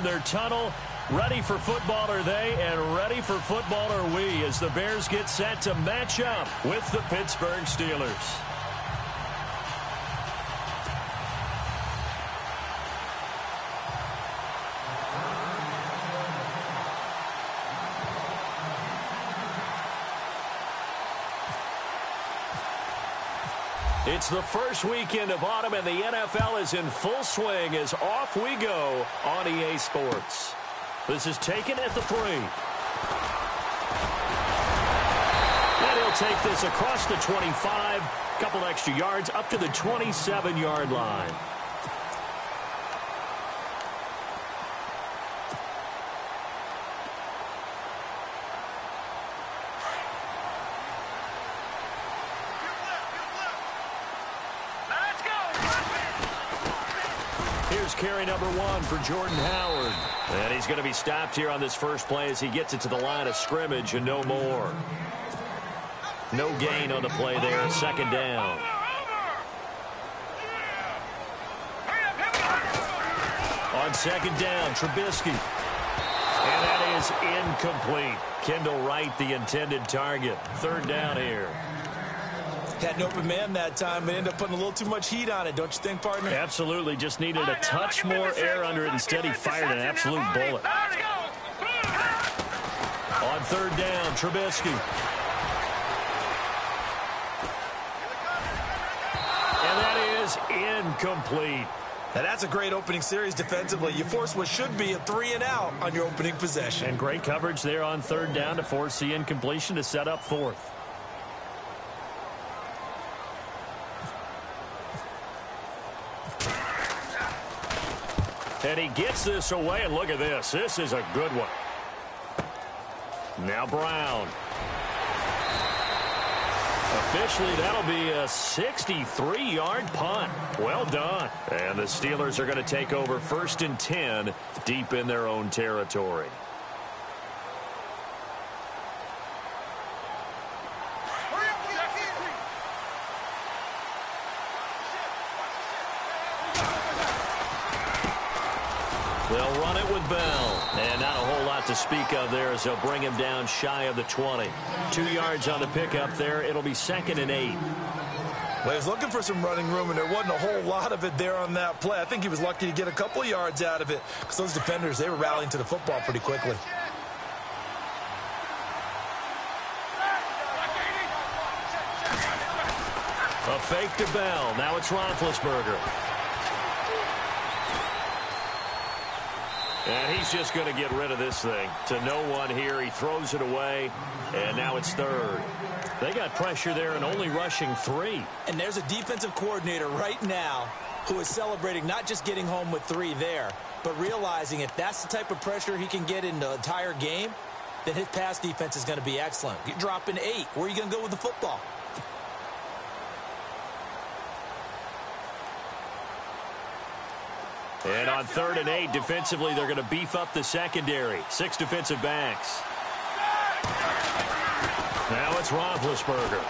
their tunnel. Ready for football are they, and ready for football are we as the Bears get set to match up with the Pittsburgh Steelers. It's the first weekend of autumn, and the NFL is in full swing as off we go on EA Sports. This is taken at the 3. And he'll take this across the 25, couple extra yards up to the 27-yard line. Carry number 1 for Jordan Howard. And he's going to be stopped here on this first play as he gets it to the line of scrimmage and no more. No gain on the play there. Second down. On second down, Trubisky. And that is incomplete. Kendall Wright, the intended target. Third down here. Had an open man that time, but ended up putting a little too much heat on it, don't you think, partner? Absolutely. Just needed a touch more air under it. Instead, he fired an absolute bullet. On third down, Trubisky. And that is incomplete. Now, that's a great opening series defensively. You force what should be a 3-and-out on your opening possession. And great coverage there on third down to force the incompletion to set up fourth. And he gets this away, and look at this. This is a good one. Now Brown. Officially, that'll be a 63-yard punt. Well done. And the Steelers are going to take over 1st and 10 deep in their own territory. They'll run it with Bell. And not a whole lot to speak of there as they'll bring him down shy of the 20. 2 yards on the pickup there. It'll be 2nd and 8. Well, he was looking for some running room, and there wasn't a whole lot of it there on that play. I think he was lucky to get a couple of yards out of it because those defenders, they were rallying to the football pretty quickly. A fake to Bell. Now it's Roethlisberger. And he's just going to get rid of this thing. To no one here. He throws it away. And now it's third. They got pressure there and only rushing 3. And there's a defensive coordinator right now who is celebrating not just getting home with 3 there, but realizing if that's the type of pressure he can get in the entire game, then his pass defense is going to be excellent. You're dropping 8. Where are you going to go with the football? And on 3rd and 8, defensively, they're going to beef up the secondary. 6 defensive backs. Now it's Roethlisberger.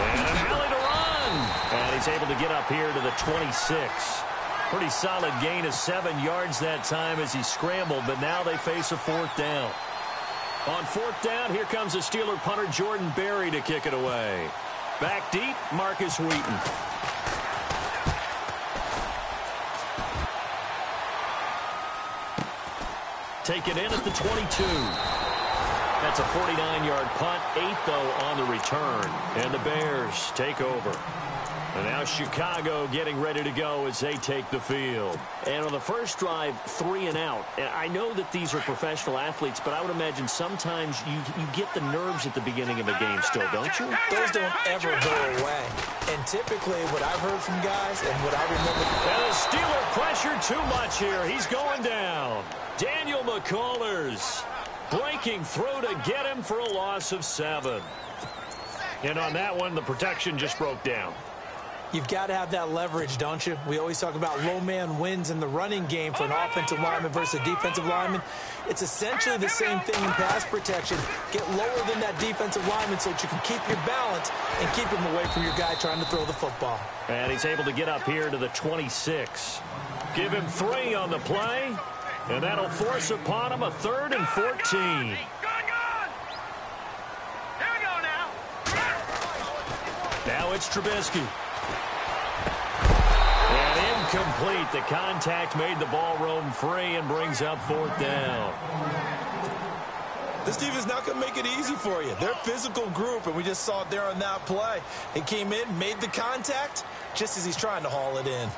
And an alley to run. And he's able to get up here to the 26. Pretty solid gain of 7 yards that time as he scrambled, but now they face a 4th down. On 4th down, here comes the Steeler punter Jordan Berry to kick it away. Back deep, Marcus Wheaton. Take it in at the 22. That's a 49-yard punt, 8 though on the return. And the Bears take over. And now Chicago getting ready to go as they take the field. And on the first drive, 3 and out. And I know that these are professional athletes, but I would imagine sometimes you get the nerves at the beginning of a game still, don't you? Those don't ever go away. And typically what I've heard from guys and what I remember. And the Steeler pressure too much here. He's going down. Daniel McCullers breaking through to get him for a loss of 7. And on that one, the protection just broke down. You've got to have that leverage, don't you? We always talk about low man wins in the running game for an offensive lineman versus a defensive lineman. It's essentially the same thing in pass protection. Get lower than that defensive lineman so that you can keep your balance and keep him away from your guy trying to throw the football. And he's able to get up here to the 26. Give him 3 on the play, and that'll force upon him a 3rd and 14. Now it's Trubisky. And incomplete. The contact made the ball roam free and brings up 4th down. This defense is not going to make it easy for you. They're a physical group, and we just saw it there on that play. He came in, made the contact, just as he's trying to haul it in.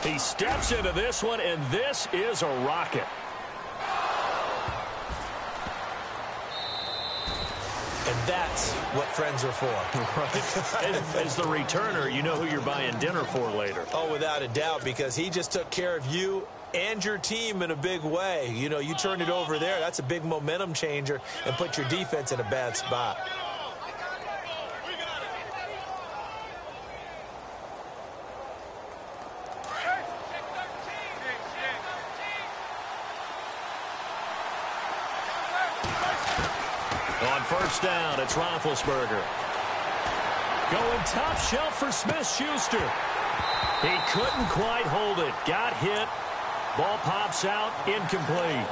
He steps into this one, and this is a rocket. And that's what friends are for. As the returner, you know who you're buying dinner for later. Oh, without a doubt, because he just took care of you and your team in a big way. You know, you turned it over there. That's a big momentum changer and put your defense in a bad spot. On first down, it's Roethlisberger. Going top shelf for Smith-Schuster. He couldn't quite hold it. Got hit. Ball pops out, incomplete.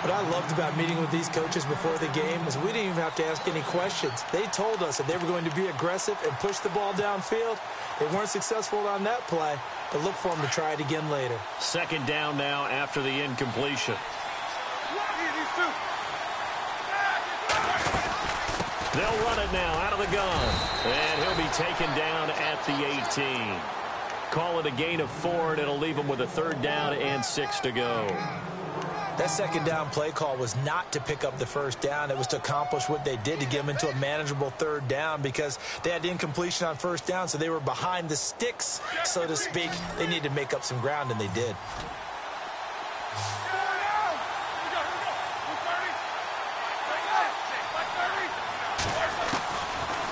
What I loved about meeting with these coaches before the game is we didn't even have to ask any questions. They told us that they were going to be aggressive and push the ball downfield. They weren't successful on that play, but look for them to try it again later. 2nd down now after the incompletion. They'll run it now out of the gun. And he'll be taken down at the 18. Call it a gain of 4, and it'll leave him with a 3rd down and 6 to go. That 2nd down play call was not to pick up the 1st down. It was to accomplish what they did to get them into a manageable 3rd down because they had incompletion on 1st down, so they were behind the sticks, so to speak. They needed to make up some ground, and they did.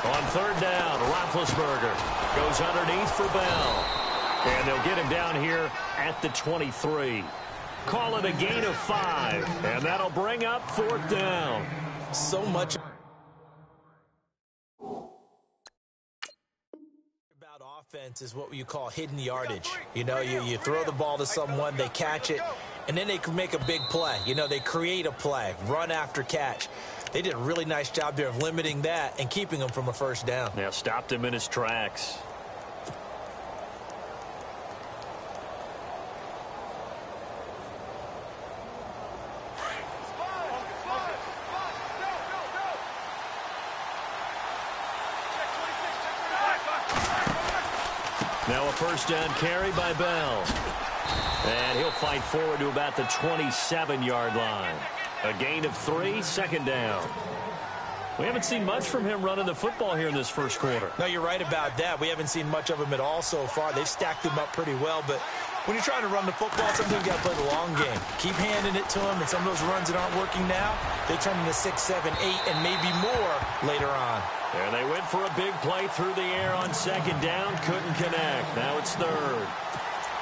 On 3rd down, Roethlisberger goes underneath for Bell. And they'll get him down here at the 23. Call it a gain of 5. And that'll bring up 4th down. So much about offense is what you call hidden yardage. You know, you throw the ball to someone, they catch it, and then they can make a big play. You know, they create a play, run after catch. They did a really nice job there of limiting that and keeping him from a 1st down. Yeah, stopped him in his tracks. Now a 1st down carry by Bell. And he'll fight forward to about the 27-yard line. A gain of 3, 2nd down. We haven't seen much from him running the football here in this 1st quarter. No, you're right about that. We haven't seen much of him at all so far. They've stacked him up pretty well, but when you're trying to run the football, sometimes you got to play the long game. Keep handing it to him, and some of those runs that aren't working now, they turn into 6, 7, 8, and maybe more later on. And they went for a big play through the air on 2nd down. Couldn't connect. Now it's 3rd.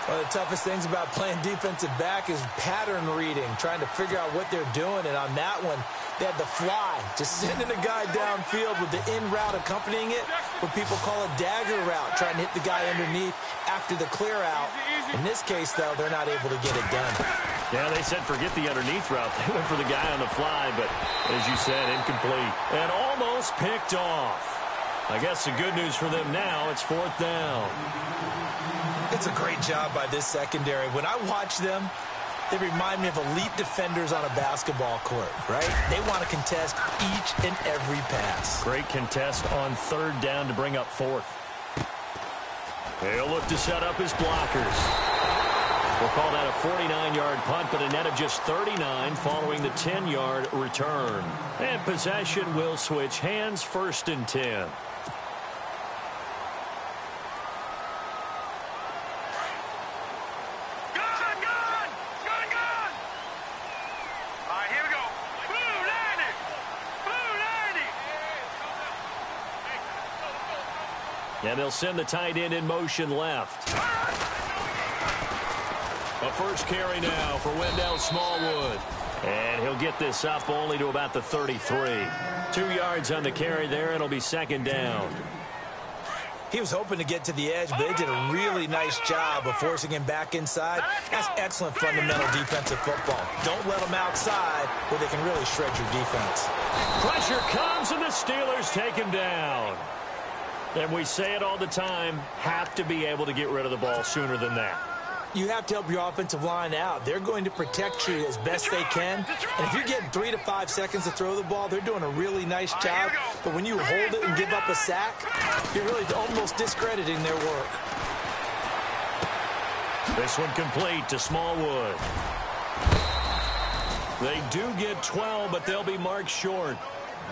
One of the toughest things about playing defensive back is pattern reading, trying to figure out what they're doing. And on that one, they had the fly, just sending a guy downfield with the in route accompanying it, what people call a dagger route, trying to hit the guy underneath after the clear out. In this case, though, they're not able to get it done. Yeah, they said forget the underneath route. They went for the guy on the fly, but as you said, incomplete. And almost picked off. I guess the good news for them now, it's 4th down. It's a great job by this secondary. When I watch them, they remind me of elite defenders on a basketball court, right? They want to contest each and every pass. Great contest on 3rd down to bring up 4th. They'll look to set up his blockers. We'll call that a 49-yard punt, but a net of just 39 following the 10-yard return. And possession will switch hands, 1st and 10. And they'll send the tight end in motion left. A 1st carry now for Wendell Smallwood. And he'll get this up only to about the 33. 2 yards on the carry there. It'll be 2nd down. He was hoping to get to the edge, but they did a really nice job of forcing him back inside. That's excellent fundamental defensive football. Don't let them outside where they can really shred your defense. Pressure comes, and the Steelers take him down. And we say it all the time, have to be able to get rid of the ball sooner than that. You have to help your offensive line out. They're going to protect you as best they can. And if you're getting 3 to 5 seconds to throw the ball, they're doing a really nice job. But when you hold it and give up a sack, you're really almost discrediting their work. This one complete to Smallwood. They do get 12, but they'll be marked short.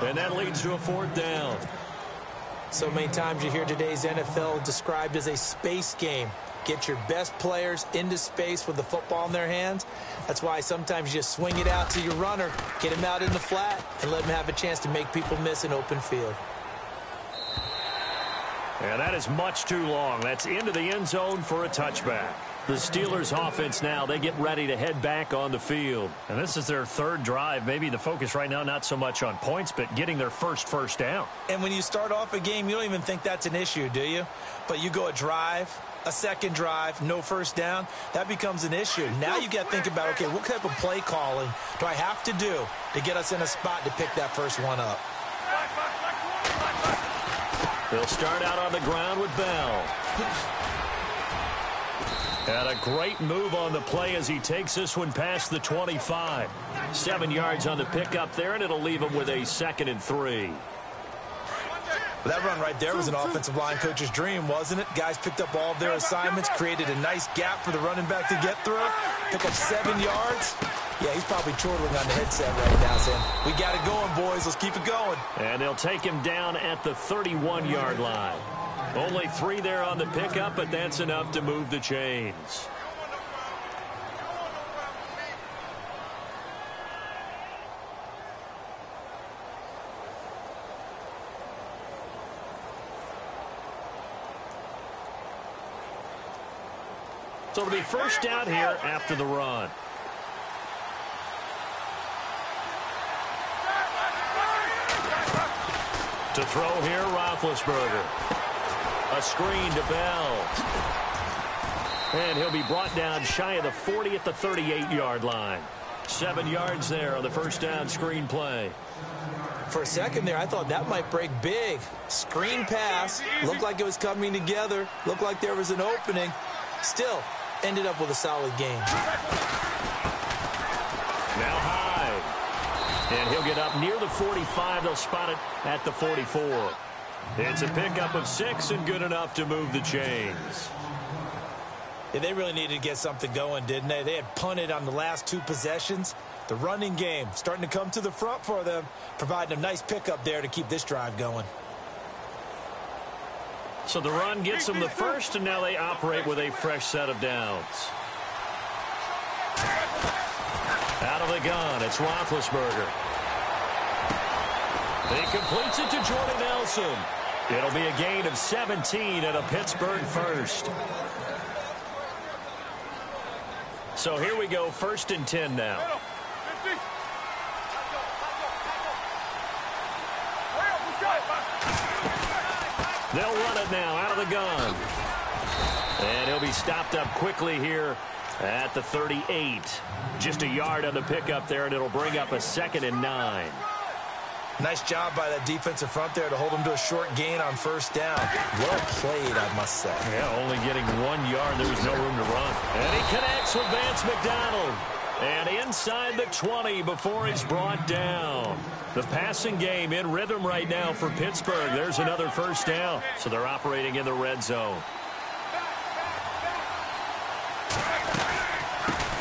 And that leads to a 4th down. So many times you hear today's NFL described as a space game. Get your best players into space with the football in their hands. That's why sometimes you just swing it out to your runner, get him out in the flat, and let him have a chance to make people miss an open field. And that is much too long. That's into the end zone for a touchback. The Steelers offense now, they get ready to head back on the field. And this is their 3rd drive. Maybe the focus right now not so much on points, but getting their first down. And when you start off a game, you don't even think that's an issue, do you? But you go a drive, a 2nd drive, no first down, that becomes an issue. Now you got to think about, okay, what type of play calling do I have to do to get us in a spot to pick that first one up? They'll start out on the ground with Bell. And a great move on the play as he takes this one past the 25. 7 yards on the pickup there, and it'll leave him with a 2nd and 3. That run right there was an offensive line coach's dream, wasn't it? Guys picked up all of their assignments, created a nice gap for the running back to get through, pick up 7 yards. Yeah, he's probably chortling on the headset right now, saying, we got it going, boys. Let's keep it going. And they'll take him down at the 31-yard line. Only 3 there on the pickup, but that's enough to move the chains. So it'll be first down here after the run. To throw here, Roethlisberger. A screen to Bell. And he'll be brought down shy of the 40 at the 38-yard line. 7 yards there on the first down screen play. For a second there, I thought that might break big. Screen pass. Looked like it was coming together. Looked like there was an opening. Still, ended up with a solid game. Now Hyde. And he'll get up near the 45. They'll spot it at the 44. It's a pickup of 6 and good enough to move the chains. Yeah, they really needed to get something going, didn't they? They had punted on the last 2 possessions. The running game starting to come to the front for them, providing a nice pickup there to keep this drive going. So the run gets them the first, and now they operate with a fresh set of downs. Out of the gun, it's Roethlisberger. He completes it to Jordan Nelson. It'll be a gain of 17 and a Pittsburgh first. So here we go, 1st and 10 now. They'll run it now out of the gun. And he'll be stopped up quickly here at the 38. Just a yard on the pickup there, and it'll bring up a 2nd and 9. Nice job by that defensive front there to hold him to a short gain on first down. Well played, I must say. Yeah, only getting 1 yard. There was no room to run. And he connects with Vance McDonald. And inside the 20 before he's brought down. The passing game in rhythm right now for Pittsburgh. There's another first down. So they're operating in the red zone.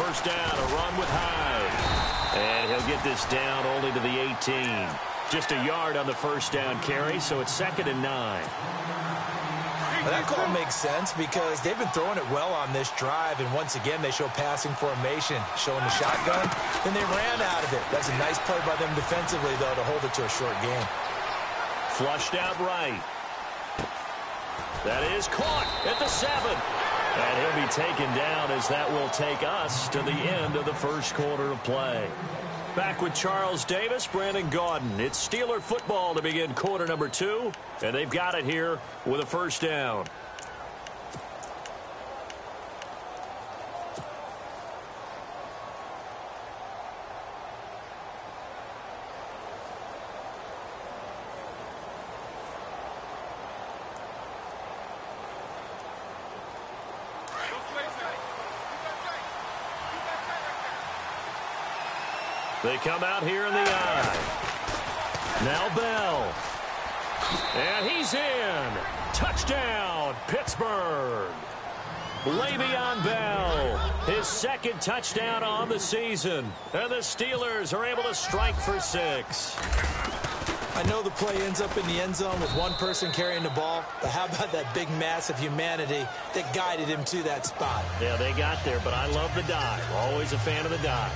First down, a run with Hyde. And he'll get this down only to the 18. Just a yard on the first down carry, so it's 2nd and 9. Well, that call makes sense because they've been throwing it well on this drive, and once again they show passing formation, showing the shotgun. Then they ran out of it. That's a nice play by them defensively, though, to hold it to a short gain. Flushed out right. That is caught at the 7. And he'll be taken down as that will take us to the end of the first quarter of play. Back with Charles Davis, Brandon Gaudin. It's Steeler football to begin quarter number 2, and they've got it here with a first down. They come out here in the eye. Now Bell. And he's in. Touchdown, Pittsburgh. Le'Veon Bell, his second touchdown on the season. And the Steelers are able to strike for 6. I know the play ends up in the end zone with one person carrying the ball, but how about that big mass of humanity that guided him to that spot? Yeah, they got there, but I love the dive. Always a fan of the dive.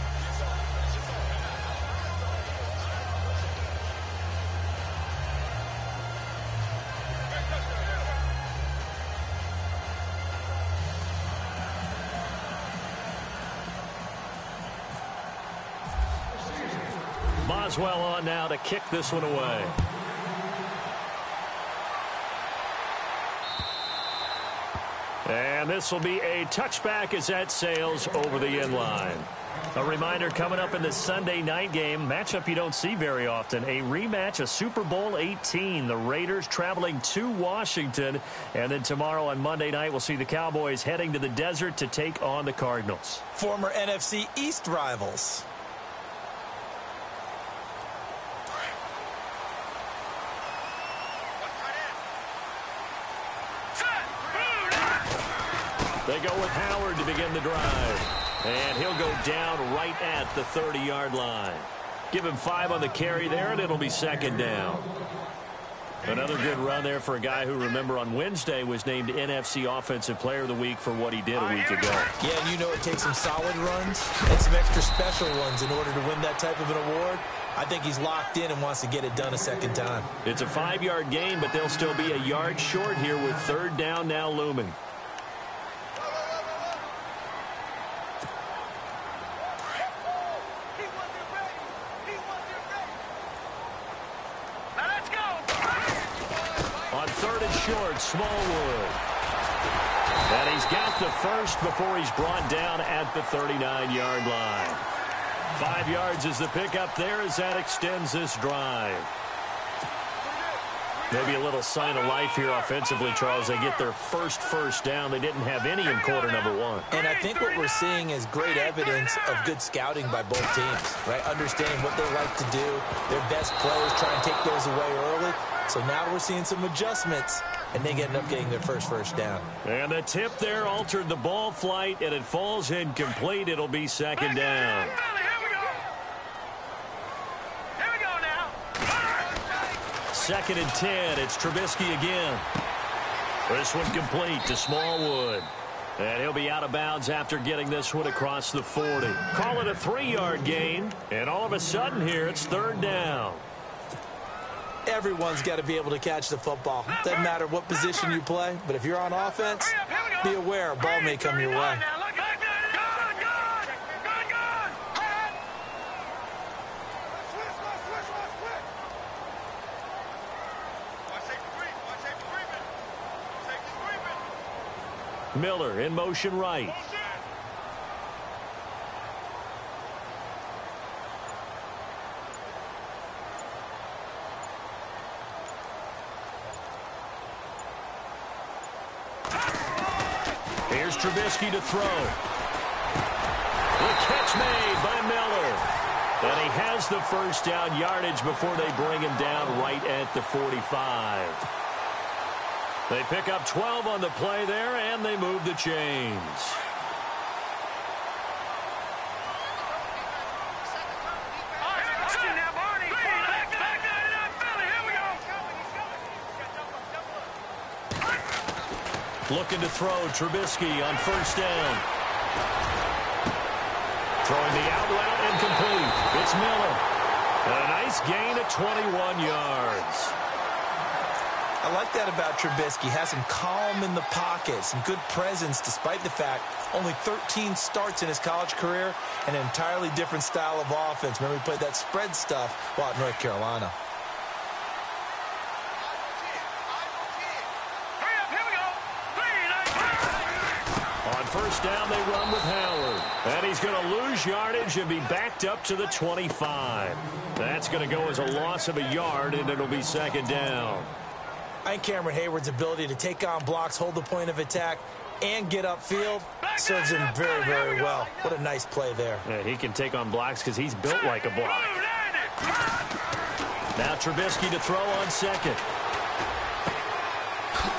Boswell on now to kick this one away. And this will be a touchback as that sails over the end line. A reminder coming up in the Sunday night game, matchup you don't see very often, a rematch of Super Bowl 18. The Raiders traveling to Washington. And then tomorrow on Monday night, we'll see the Cowboys heading to the desert to take on the Cardinals. Former NFC East rivals. They go with Howard to begin the drive. And he'll go down right at the 30-yard line. Give him 5 on the carry there, and it'll be second down. Another good run there for a guy who, remember, on Wednesday was named NFC Offensive Player of the Week for what he did a week ago. Yeah, and you know it takes some solid runs and some extra special ones in order to win that type of an award. I think he's locked in and wants to get it done a second time. It's a 5-yard gain, but they'll still be a yard short here with third down now looming. Short, Smallwood. And he's got the first before he's brought down at the 39-yard line. 5 yards is the pickup there as that extends this drive. Maybe a little sign of life here offensively, Charles. They get their first down. They didn't have any in quarter number 1. And I think what we're seeing is great evidence of good scouting by both teams, right? Understanding what they like to do, their best plays, try and take those away early. So now we're seeing some adjustments, and they end up getting their first down. And the tip there altered the ball flight, and it falls incomplete. It'll be second down. Here we go now. 2nd and 10. It's Trubisky again. This one complete to Smallwood. And he'll be out of bounds after getting this one across the 40. Call it a 3-yard gain, and all of a sudden here it's third down. Everyone's got to be able to catch the football. Doesn't matter what position you play, but if you're on offense, be aware a ball may come your way. Miller in motion right. Here's Trubisky to throw. The catch made by Miller. And he has the first down yardage before they bring him down right at the 45. They pick up 12 on the play there, and they move the chains. Looking to throw, Trubisky on first down. Throwing the out route incomplete. It's Miller. And a nice gain at 21 yards. I like that about Trubisky. Has him calm in the pocket, some good presence despite the fact only 13 starts in his college career, and an entirely different style of offense. Remember, he played that spread stuff while at North Carolina. On first down, they run with Howard. And he's going to lose yardage and be backed up to the 25. That's going to go as a loss of a yard, and it'll be second down. I think Cameron Hayward's ability to take on blocks, hold the point of attack, and get upfield serves him very, very well. What a nice play there. Yeah, he can take on blocks because he's built like a block. Now Trubisky to throw on second.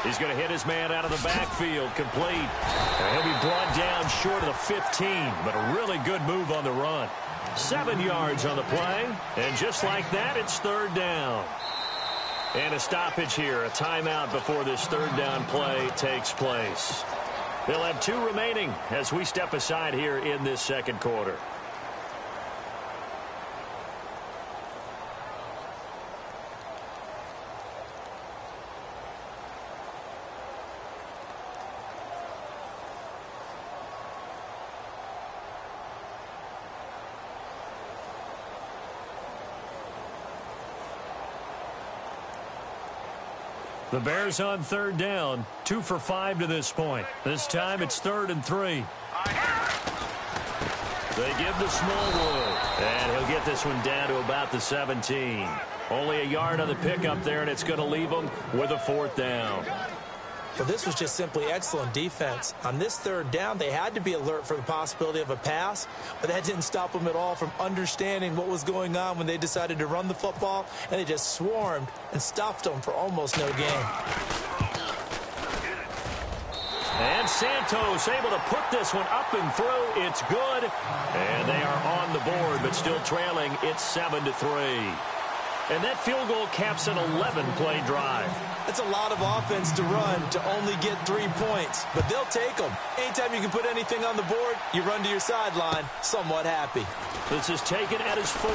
He's going to hit his man out of the backfield, complete. And he'll be brought down short of the 15, but a really good move on the run. 7 yards on the play, and just like that, it's third down. And a stoppage here, a timeout before this third down play takes place. They'll have 2 remaining as we step aside here in this second quarter. The Bears on third down, 2 for 5 to this point. This time it's 3rd and 3. They give to Smallwood, and he'll get this one down to about the 17. Only a yard on the pickup there, and it's going to leave them with a 4th down. Well, this was just simply excellent defense. On this third down, they had to be alert for the possibility of a pass, but that didn't stop them at all from understanding what was going on when they decided to run the football, and they just swarmed and stuffed them for almost no gain. And Santos able to put this one up and through. It's good, and they are on the board, but still trailing. It's 7-3. And that field goal caps an 11-play drive. That's a lot of offense to run to only get 3 points, but they'll take them. Anytime you can put anything on the board, you run to your sideline somewhat happy. This is taken at his 4.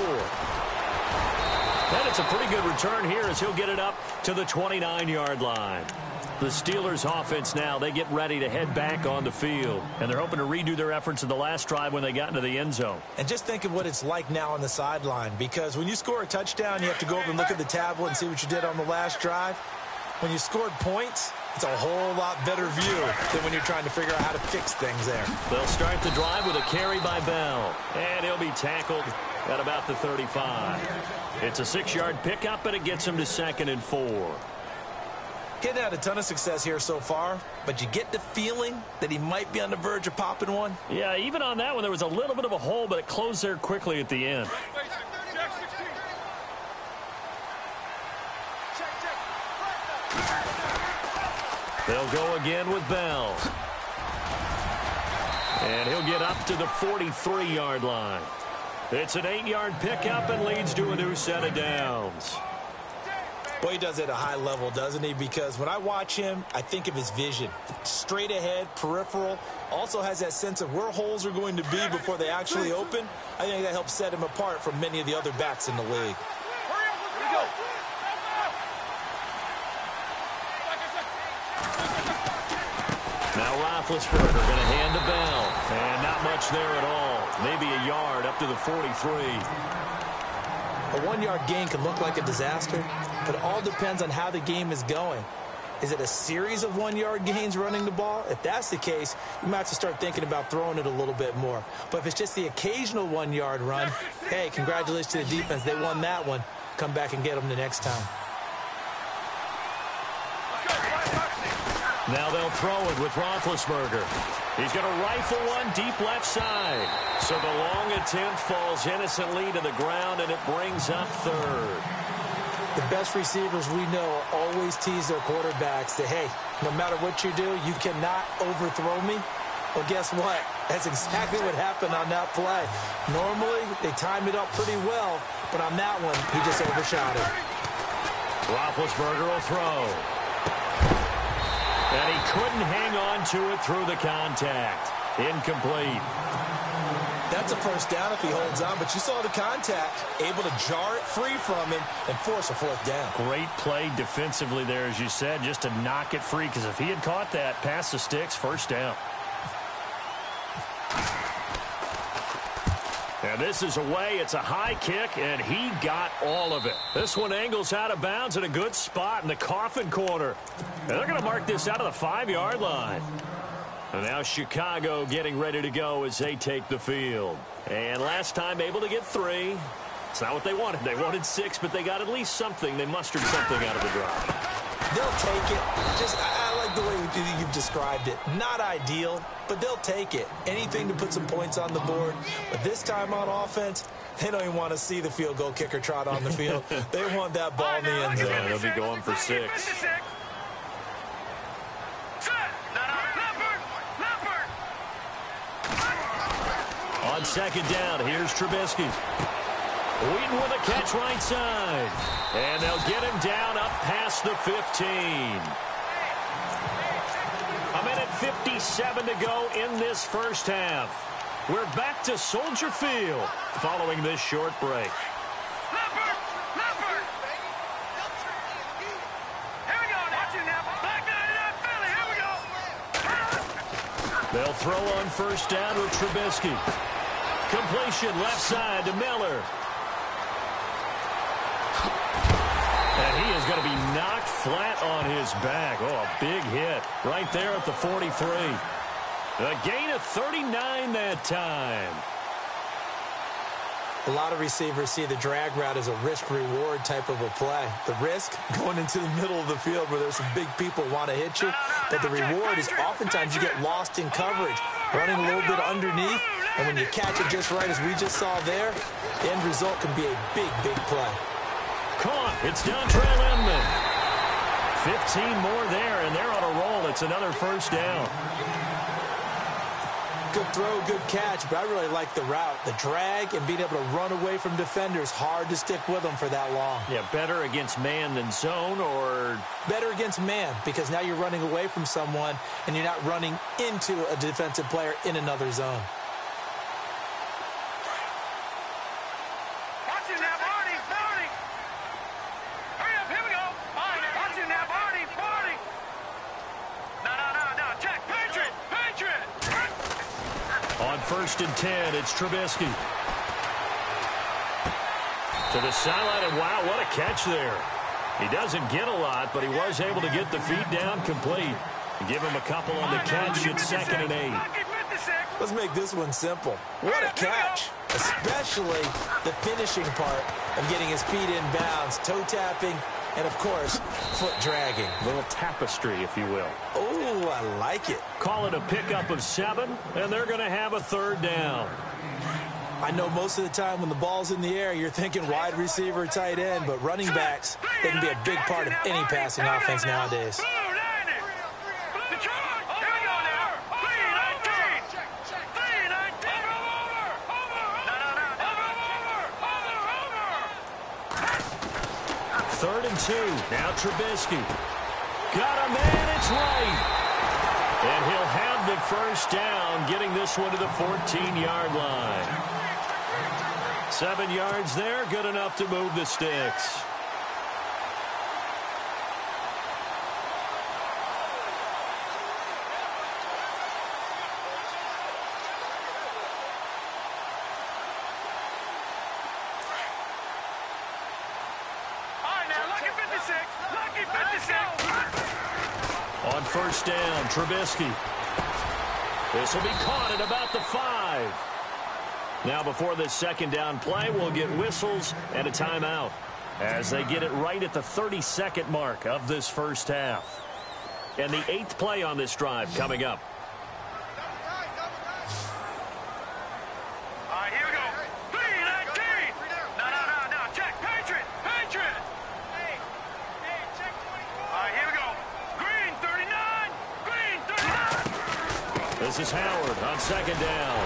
And it's a pretty good return here as he'll get it up to the 29-yard line. The Steelers offense now, they get ready to head back on the field. And they're hoping to redo their efforts in the last drive when they got into the end zone. And just think of what it's like now on the sideline, because when you score a touchdown, you have to go over and look at the tablet and see what you did on the last drive. When you scored points, it's a whole lot better view than when you're trying to figure out how to fix things there. They'll start the drive with a carry by Bell. And he'll be tackled at about the 35. It's a 6-yard pickup, and it gets him to 2nd and 4. He hadn't had a ton of success here so far, but you get the feeling that he might be on the verge of popping one. Yeah, even on that one, there was a little bit of a hole, but it closed there quickly at the end. They'll go again with Bell. And he'll get up to the 43-yard line. It's an 8-yard pickup and leads to a new set of downs. Boy, he does it at a high level, doesn't he? Because when I watch him, I think of his vision. Straight ahead, peripheral. Also has that sense of where holes are going to be before they actually open. I think that helps set him apart from many of the other backs in the league. Now Roethlisberger going to hand to Bell. And not much there at all. Maybe a yard up to the 43. A 1-yard gain can look like a disaster, but it all depends on how the game is going. Is it a series of 1-yard gains running the ball? If that's the case, you might have to start thinking about throwing it a little bit more. But if it's just the occasional 1-yard run, hey, congratulations to the defense. They won that one. Come back and get them the next time. Now they'll throw it with Roethlisberger. He's going to rifle one deep left side. So the long attempt falls innocently to the ground, and it brings up 3rd. The best receivers we know always tease their quarterbacks that, hey, no matter what you do, you cannot overthrow me. Well, guess what? That's exactly what happened on that play. Normally, they time it up pretty well, but on that one, he just overshot it. Roethlisberger will throw. And he couldn't hang on to it through the contact. Incomplete. That's a first down if he holds on, but you saw the contact, able to jar it free from him and force a fourth down. Great play defensively there, as you said, just to knock it free, because if he had caught that, past the sticks, first down. And this is away. It's a high kick, and he got all of it. This one angles out of bounds in a good spot in the coffin corner. And they're going to mark this out of the 5-yard line. And now Chicago getting ready to go as they take the field. And last time able to get 3. It's not what they wanted. They wanted 6, but they got at least something. They mustered something out of the drive. They'll take it. I like the way you've described it. Not ideal, but they'll take it. Anything to put some points on the board. But this time on offense, they don't even want to see the field goal kicker trot on the field. They want that ball in the end zone. Yeah, they'll be going for 6. On second down, here's Trubisky. Wheaton with a catch right side. And they'll get him down up past the 15. A minute 57 to go in this first half. We're back to Soldier Field following this short break. They'll throw on first down with Trubisky. Completion left side to Miller. And he is going to be knocked flat on his back. Oh, a big hit right there at the 43. A gain of 39 that time. A lot of receivers see the drag route as a risk-reward type of a play. The risk, going into the middle of the field where there's some big people want to hit you. But the reward is oftentimes you get lost in coverage, running a little bit underneath. And when you catch it just right, as we just saw there, the end result can be a big, big play. Caught. It's down Trey Lemon. 15 more there, and they're on a roll. It's another first down. Good throw, good catch, but I really like the route. The drag and being able to run away from defenders, hard to stick with them for that long. Yeah, better against man than zone, or? Better against man, because now you're running away from someone and you're not running into a defensive player in another zone. First and 10, it's Trubisky. To the sideline, and wow, what a catch there. He doesn't get a lot, but he was able to get the feet down complete. Give him a couple on the catch. It's 2nd and 8. Let's make this one simple. What a catch, especially the finishing part of getting his feet in bounds, toe tapping, and, of course, foot dragging. A little tapestry, if you will. Oh, I like it. Call it a pickup of 7, and they're going to have a 3rd down. I know most of the time when the ball's in the air, you're thinking wide receiver, tight end, but running backs, they can be a big part of any passing offense nowadays. Third and 2. Now Trubisky. Got him, and it's right. And he'll have the first down, getting this one to the 14-yard line. 7 yards there, good enough to move the sticks. On first down, Trubisky. This will be caught at about the 5. Now before this second down play, we'll get whistles and a timeout as they get it right at the 32nd mark of this first half. And the 8th play on this drive coming up. This is Howard on second down.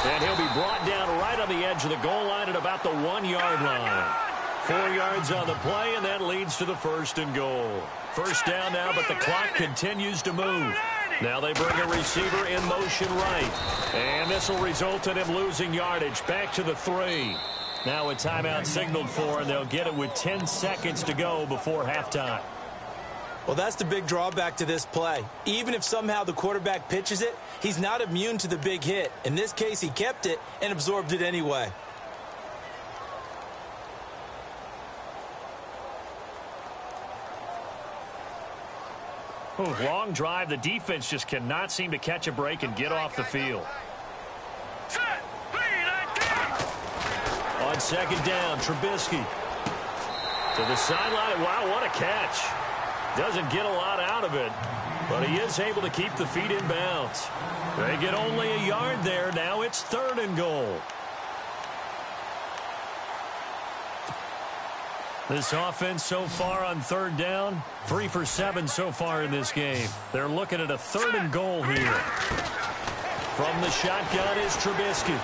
And he'll be brought down right on the edge of the goal line at about the 1-yard line. 4 yards on the play, and that leads to the 1st and goal. First down now, but the clock continues to move. Now they bring a receiver in motion right. And this will result in him losing yardage. Back to the 3. Now a timeout signaled for, and they'll get it with 10 seconds to go before halftime. Well, that's the big drawback to this play. Even if somehow the quarterback pitches it, he's not immune to the big hit. In this case, he kept it and absorbed it anyway. Ooh, long drive. The defense just cannot seem to catch a break and get off the field. On second down, Trubisky to the sideline. Wow, what a catch. Doesn't get a lot out of it, but he is able to keep the feet in bounds. They get only a yard there. Now it's 3rd and goal. This offense so far on 3rd down, 3 for 7 so far in this game. They're looking at a 3rd and goal here. From the shotgun is Trubisky.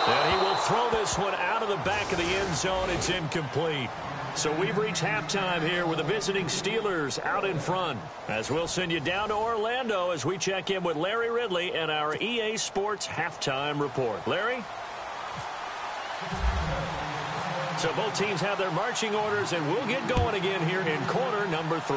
And he will throw this one out of the back of the end zone. It's incomplete. So we've reached halftime here with the visiting Steelers out in front. As we'll send you down to Orlando as we check in with Larry Ridley and our EA Sports halftime report. Larry? So both teams have their marching orders, and we'll get going again here in quarter number 3.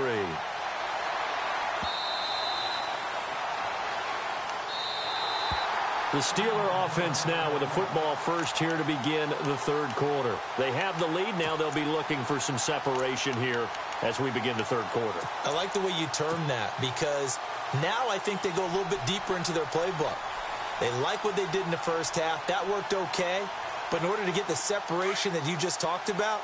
The Steeler offense now with a football first here to begin the 3rd quarter. They have the lead. Now they'll be looking for some separation here as we begin the 3rd quarter. I like the way you term that, because now I think they go a little bit deeper into their playbook. They like what they did in the first half. That worked okay. But in order to get the separation that you just talked about,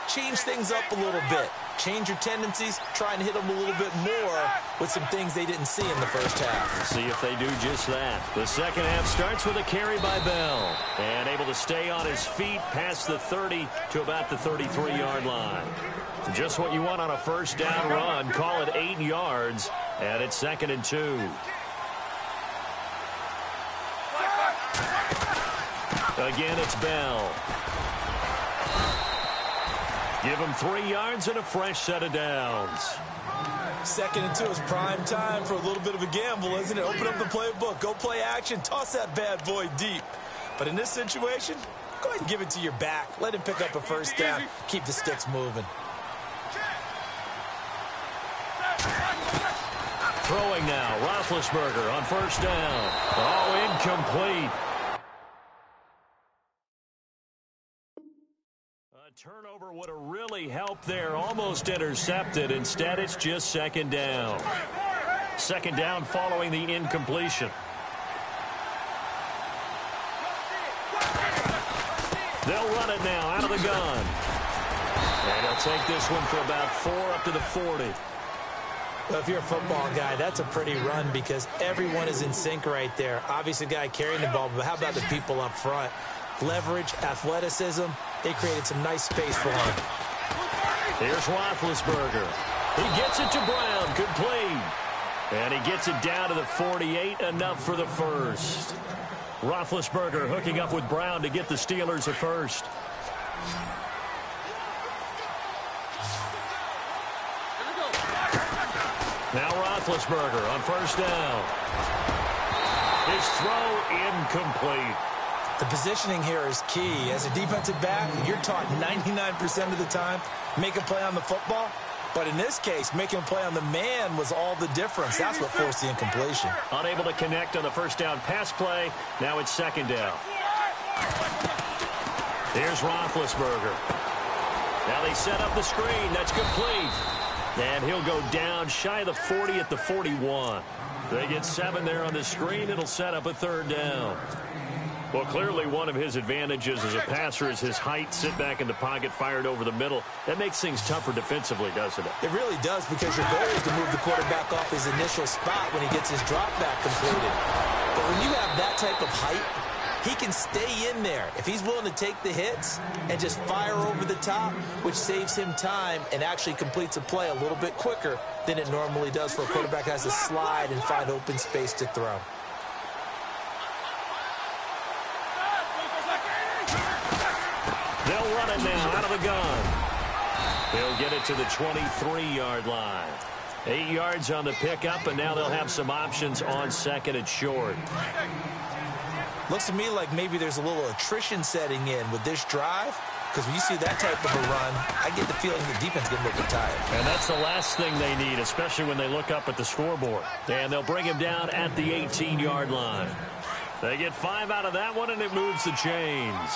change things up a little bit. Change your tendencies, try and hit them a little bit more with some things they didn't see in the first half. See if they do just that. The second half starts with a carry by Bell. And able to stay on his feet past the 30 to about the 33-yard line. Just what you want on a first down run. Call it 8 yards. And it's 2nd and 2. Again, it's Bell. Give him 3 yards and a fresh set of downs. 2nd and 2 is prime time for a little bit of a gamble, isn't it? Open up the playbook, go play action, toss that bad boy deep. But in this situation, go ahead and give it to your back. Let him pick up a first down. Keep the sticks moving. Throwing now, Roethlisberger on first down. Oh, incomplete. Turnover would have really helped there. Almost intercepted. Instead, it's just 2nd down. 2nd down following the incompletion. They'll run it now out of the gun. And he'll take this one for about 4 up to the 40. Well, if you're a football guy, that's a pretty run because everyone is in sync right there. Obviously, the guy carrying the ball, but how about the people up front? Leverage, athleticism. They created some nice space for him. Here's Roethlisberger. He gets it to Brown. Complete. And he gets it down to the 48. Enough for the first. Roethlisberger hooking up with Brown to get the Steelers a first. Now Roethlisberger on first down. His throw incomplete. The positioning here is key. As a defensive back, you're taught 99% of the time, make a play on the football. But in this case, making a play on the man was all the difference. That's what forced the incompletion. Unable to connect on the first down pass play. Now it's 2nd down. Here's Roethlisberger. Now they set up the screen. That's complete. And he'll go down shy of the 40 at the 41. They get 7 there on the screen. It'll set up a 3rd down. Well, clearly one of his advantages as a passer is his height. Sit back in the pocket, fired over the middle. That makes things tougher defensively, doesn't it? It really does, because your goal is to move the quarterback off his initial spot when he gets his drop back completed. But when you have that type of height, he can stay in there if he's willing to take the hits and just fire over the top, which saves him time and actually completes a play a little bit quicker than it normally does for a quarterback that has to slide and find open space to throw. They'll run it now out of the gun. They'll get it to the 23-yard line. 8 yards on the pickup, and now they'll have some options on second and short. Looks to me like maybe there's a little attrition setting in with this drive, because when you see that type of a run, I get the feeling the defense is getting a little bit tired. And that's the last thing they need, especially when they look up at the scoreboard. And they'll bring him down at the 18-yard line. They get 5 out of that one, and it moves the chains.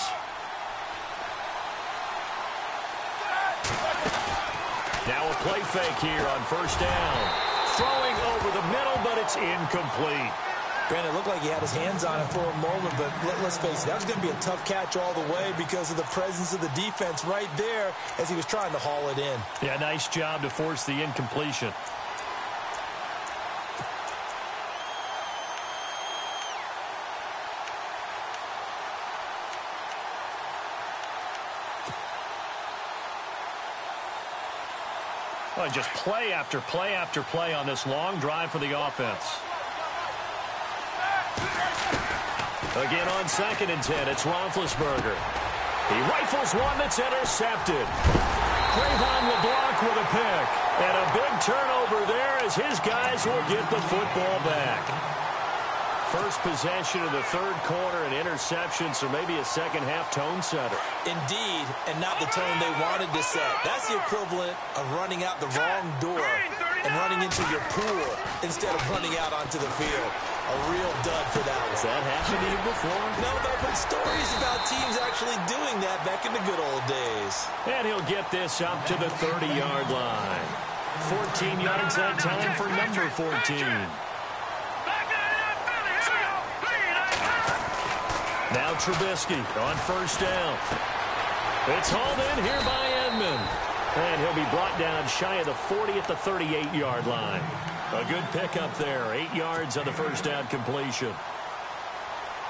Now a play fake here on first down. Throwing over the middle, but it's incomplete. Brandon, it looked like he had his hands on it for a moment, but let's face it, that was going to be a tough catch all the way because of the presence of the defense right there as he was trying to haul it in. Yeah, nice job to force the incompletion. Oh, just play after play after play on this long drive for the offense. Again on second and 10, it's Roethlisberger. He rifles one that's intercepted. Trayvon LeBlanc with a pick. And a big turnover there as his guys will get the football back. First possession of the third quarter, an interception, so maybe a second-half tone setter. Indeed, and not the tone they wanted to set. That's the equivalent of running out the wrong door and running into your pool instead of running out onto the field. A real dud for that one. Has that happened to you before? No, but I've heard stories about teams actually doing that back in the good old days. And he'll get this up to the 30-yard line. 14 yards that time for number 14. Now Trubisky on first down. It's hauled in here by Edmond. And he'll be brought down shy of the 40 at the 38-yard line. A good pickup there. 8 yards on the first down completion.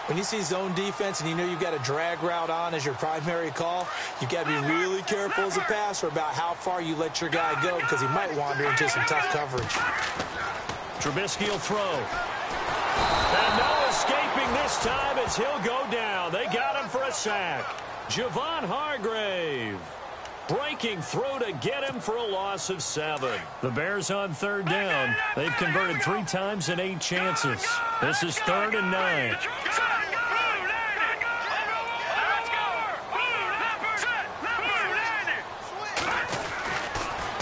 When you see zone defense and you know you've got a drag route on as your primary call, you've got to be really careful as a passer about how far you let your guy go because he might wander into some tough coverage. Trubisky will throw. And no escaping this time as he'll go down. They got him for a sack. Javon Hargrave breaking through to get him for a loss of 7. The Bears on third down. They've converted 3 times in 8 chances. This is 3rd and 9.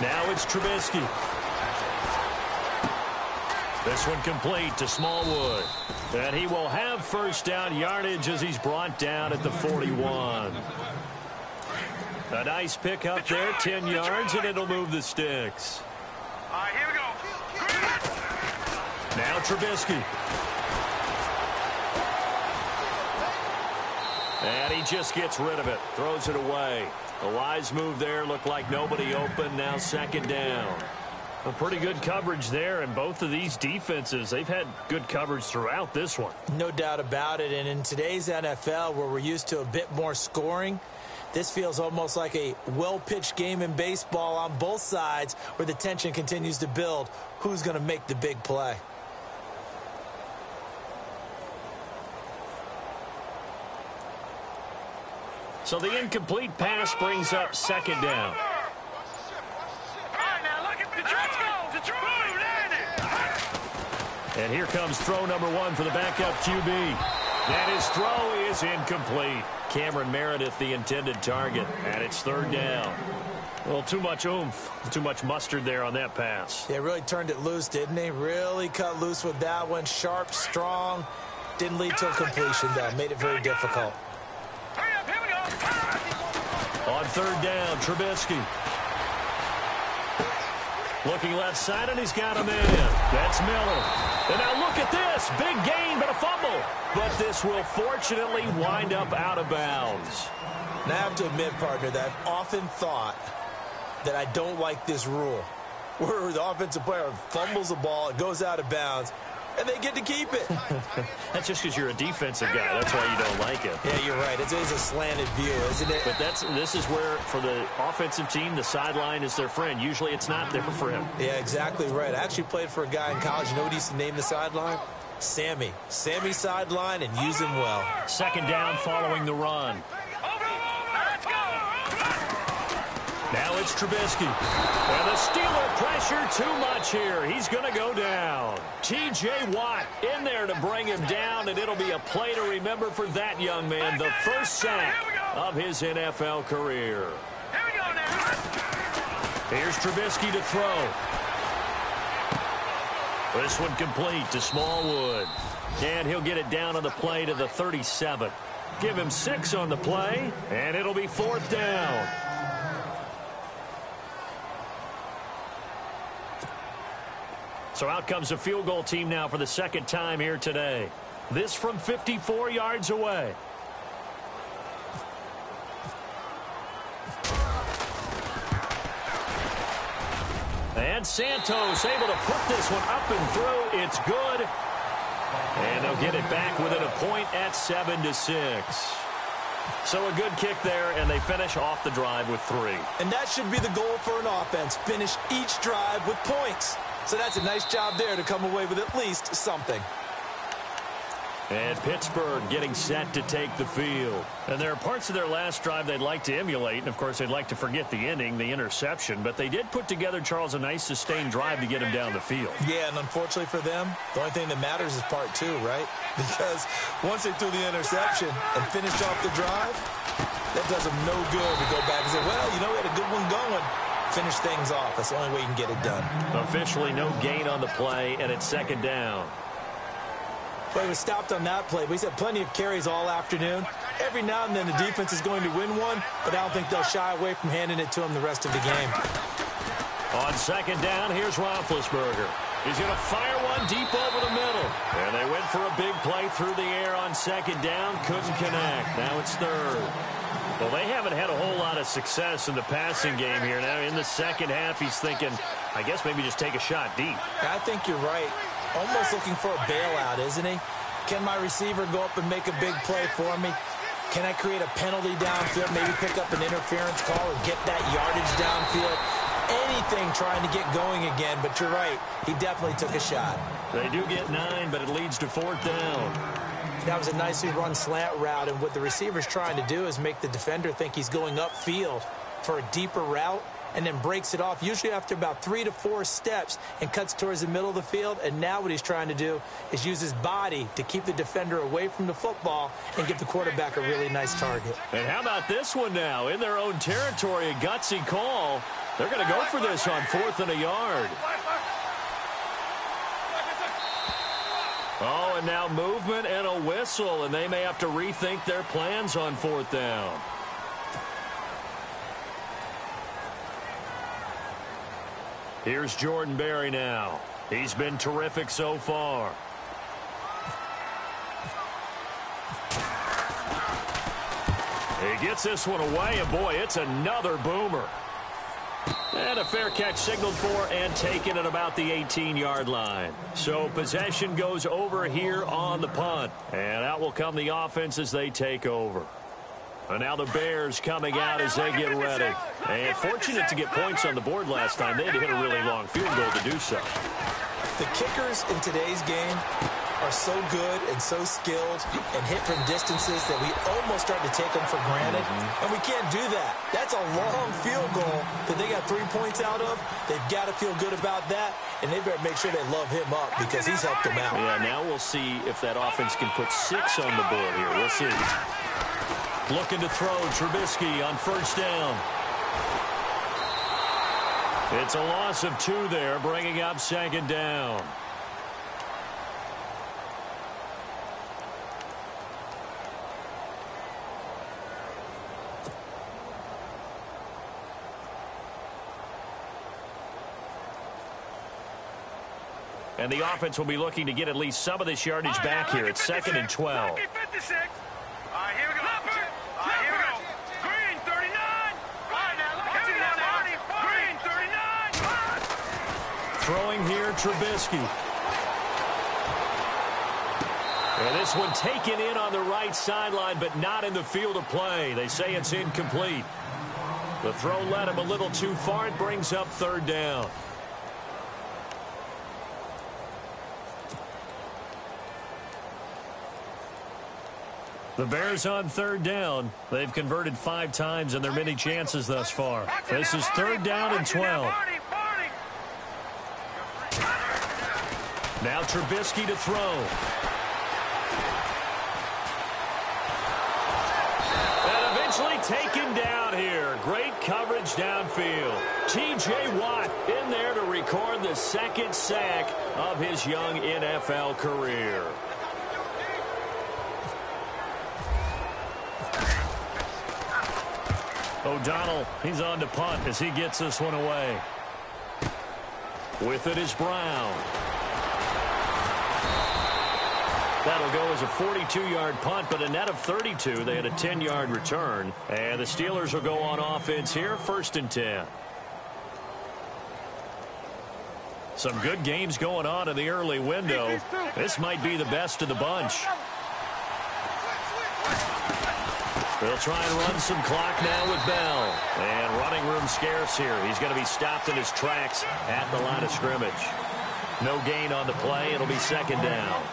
Now it's Trubisky. This one complete to Smallwood. And he will have first down yardage as he's brought down at the 41. A nice pickup there, 10 yards, and it'll move the sticks. All right, here we go. Now Trubisky. And he just gets rid of it, throws it away. A wise move there, looked like nobody open, now second down. A pretty good coverage there, and both of these defenses, they've had good coverage throughout this one. No doubt about it, and in today's NFL, where we're used to a bit more scoring, this feels almost like a well-pitched game in baseball on both sides where the tension continues to build. Who's going to make the big play? So the incomplete pass brings up second down. And here comes throw number 1 for the backup QB. And his throw is incomplete. Cameron Meredith, the intended target, and it's 3rd down. Well, too much oomph, too much mustard there on that pass. Yeah, really turned it loose, didn't he? Really cut loose with that one. Sharp, strong. Didn't lead to a completion, though. Made it very difficult. On 3rd down, Trubisky. Looking left side, and he's got a man. That's Miller. And now look at this. Big gain, but a fumble. But this will fortunately wind up out of bounds. Now, I have to admit, partner, that I've often thought that I don't like this rule, where the offensive player fumbles the ball, it goes out of bounds, and they get to keep it. That's just because you're a defensive guy. That's why you don't like it. Yeah, you're right. It's a slanted view, isn't it? But this is where, for the offensive team, the sideline is their friend. Usually it's not there for him. Yeah, exactly right. I actually played for a guy in college. You know what he used to name the sideline? Sammy. Sammy sideline, and use him well. Second down following the run. Now it's Trubisky. And the Steeler pressure too much here. He's going to go down. T.J. Watt in there to bring him down, and it'll be a play to remember for that young man. The first sack of his NFL career. Here we go now. Here's Trubisky to throw. This one complete to Smallwood. And he'll get it down on the play to the 37. Give him 6 on the play, and it'll be 4th down. So out comes a field goal team now for the second time here today. This from 54 yards away. And Santos able to put this one up and through. It's good. And they'll get it back within a point at 7-6. So a good kick there, and they finish off the drive with 3. And that should be the goal for an offense. Finish each drive with points. So that's a nice job there to come away with at least something. And Pittsburgh getting set to take the field. And there are parts of their last drive they'd like to emulate. And, of course, they'd like to forget the ending, the interception. But they did put together, Charles, a nice sustained drive to get him down the field. Yeah, and unfortunately for them, the only thing that matters is part 2, right? Because once they threw the interception and finished off the drive, that does them no good to go back and say, well, you know, we had a good one going. Finish things off. That's the only way you can get it done. Officially no gain on the play, and it's 2nd down. But he was stopped on that play. But he's had plenty of carries all afternoon. Every now and then the defense is going to win one, but I don't think they'll shy away from handing it to him the rest of the game. On 2nd down, here's Roethlisberger. He's going to fire one deep over the middle. And they went for a big play through the air on 2nd down. Couldn't connect. Now it's 3rd. Well, they haven't had a whole lot of success in the passing game here. Now in the second half, he's thinking, I guess maybe just take a shot deep. I think you're right. Almost looking for a bailout, isn't he? Can my receiver go up and make a big play for me? Can I create a penalty downfield, maybe pick up an interference call and get that yardage downfield? Anything trying to get going again, but you're right. He definitely took a shot. They do get 9, but it leads to 4th down. That was a nicely run slant route, and what the receiver's trying to do is make the defender think he's going upfield for a deeper route, and then breaks it off, usually after about 3 to 4 steps, and cuts towards the middle of the field. And now what he's trying to do is use his body to keep the defender away from the football and give the quarterback a really nice target. And how about this one now? In their own territory, a gutsy call. They're going to go for this on 4th and a yard. Oh, and now movement and a whistle, and they may have to rethink their plans on 4th down. Here's Jordan Berry now. He's been terrific so far. He gets this one away, and boy, it's another boomer. And a fair catch signaled for and taken at about the 18-yard line. So possession goes over here on the punt. And out will come the offense as they take over. And now the Bears coming out as they get ready. And fortunate to get points on the board last time. They had to hit a really long field goal to do so. The kickers in today's game are so good and so skilled and hit from distances that we almost start to take them for granted. And we can't do that. That's a long field goal that they got 3 points out of. They've got to feel good about that, and they better make sure they love him up because he's helped them out. Yeah, now we'll see if that offense can put 6 on the board here. We'll see. Looking to throw Trubisky on 1st down. It's a loss of 2 there, bringing up 2nd down. And the offense will be looking to get at least some of this yardage back here. It's 2nd and 12. All right, here we go. All right, here we go. Green, 39. All right, now, look at that, Green, 39. Throwing here, Trubisky. And this one taken in on the right sideline, but not in the field of play. They say it's incomplete. The throw led him a little too far. It brings up 3rd down. The Bears on third down. They've converted 5 times in their many chances thus far. This is third down and 12. Now Trubisky to throw. And eventually taken down here. Great coverage downfield. T.J. Watt in there to record the second sack of his young NFL career. O'Donnell, he's on to punt as he gets this one away. With it is Brown. That'll go as a 42-yard punt, but a net of 32. They had a 10-yard return. And the Steelers will go on offense here, 1st and 10. Some good games going on in the early window. This might be the best of the bunch. They'll try and run some clock now with Bell. And running room scarce here. He's going to be stopped in his tracks at the line of scrimmage. No gain on the play. It'll be 2nd down.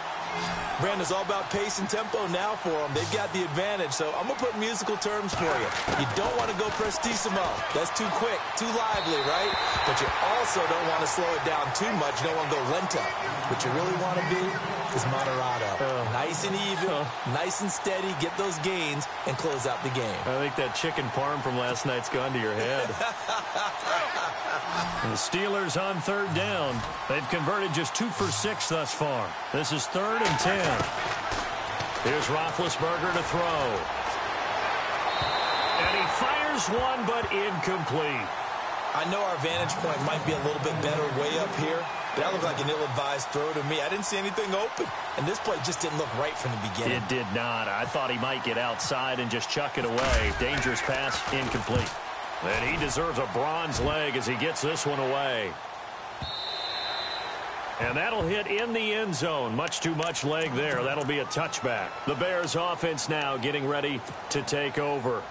Brandon, it's all about pace and tempo now for them. They've got the advantage, so I'm going to put musical terms for you. You don't want to go prestissimo. That's too quick, too lively, right? But you also don't want to slow it down too much. You don't want to go lento. What you really want to be is moderato. Nice and even, nice and steady, get those gains, and close out the game. I think that chicken parm from last night's gone to your head. The Steelers on third down. They've converted just 2 for 6 thus far. This is 3rd and 10. Here's Roethlisberger to throw. And he fires one, but incomplete. I know our vantage point might be a little bit better way up here, but that looked like an ill-advised throw to me. I didn't see anything open, and this play just didn't look right from the beginning. It did not. I thought he might get outside and just chuck it away. Dangerous pass, incomplete. And he deserves a bronze leg as he gets this one away. And that'll hit in the end zone. Much too much leg there. That'll be a touchback. The Bears offense now getting ready to take over.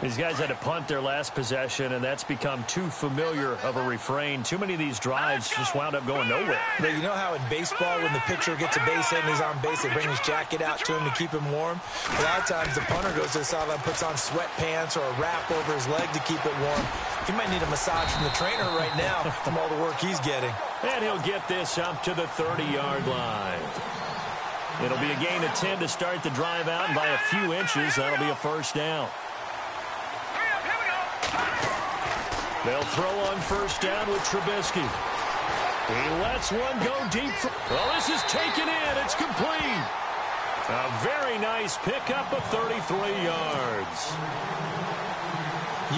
These guys had to punt their last possession, and that's become too familiar of a refrain. Too many of these drives just wound up going nowhere. But you know how in baseball, when the pitcher gets a base hit and he's on base, they bring his jacket out to him to keep him warm? A lot of times the punter goes to the sideline, puts on sweatpants or a wrap over his leg to keep it warm. He might need a massage from the trainer right now from all the work he's getting. And he'll get this up to the 30-yard line. It'll be a gain of 10 to start the drive out, and by a few inches, that'll be a 1st down. They'll throw on 1st down with Trubisky. He lets one go deep. Well, this is taken in. It's complete. A very nice pickup of 33 yards.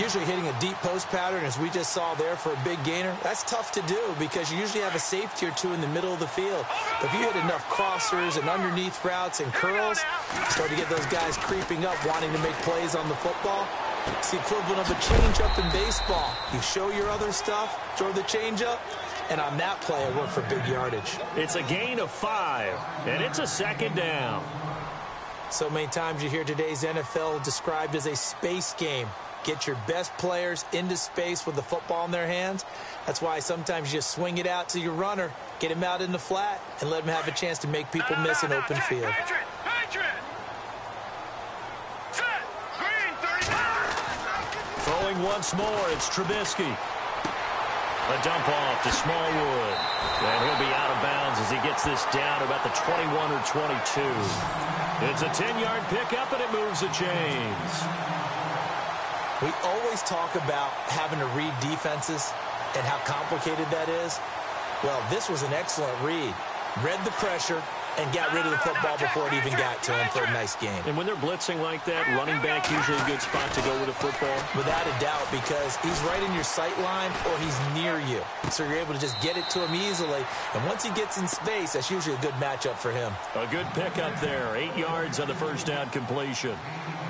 Usually hitting a deep post pattern, as we just saw there for a big gainer, that's tough to do because you usually have a safety or two in the middle of the field. But if you hit enough crossers and underneath routes and curls, start to get those guys creeping up, wanting to make plays on the football. It's the equivalent of a changeup in baseball. You show your other stuff, throw the changeup, and on that play, it worked for big yardage. It's a gain of 5, and it's a 2nd down. So many times you hear today's NFL described as a space game. Get your best players into space with the football in their hands. That's why sometimes you just swing it out to your runner, get him out in the flat, and let him have a chance to make people miss an open field. Throwing once more, it's Trubisky. A dump off to Smallwood. And he'll be out of bounds as he gets this down to about the 21 or 22. It's a 10-yard pickup, and it moves the chains. We always talk about having to read defenses and how complicated that is. Well, this was an excellent read. Read the pressure and got rid of the football before it even got to him for a nice game. And when they're blitzing like that, running back usually a good spot to go with a football? Without a doubt, because he's right in your sight line or he's near you. So you're able to just get it to him easily. And once he gets in space, that's usually a good matchup for him. A good pickup there. 8 yards on the 1st down completion.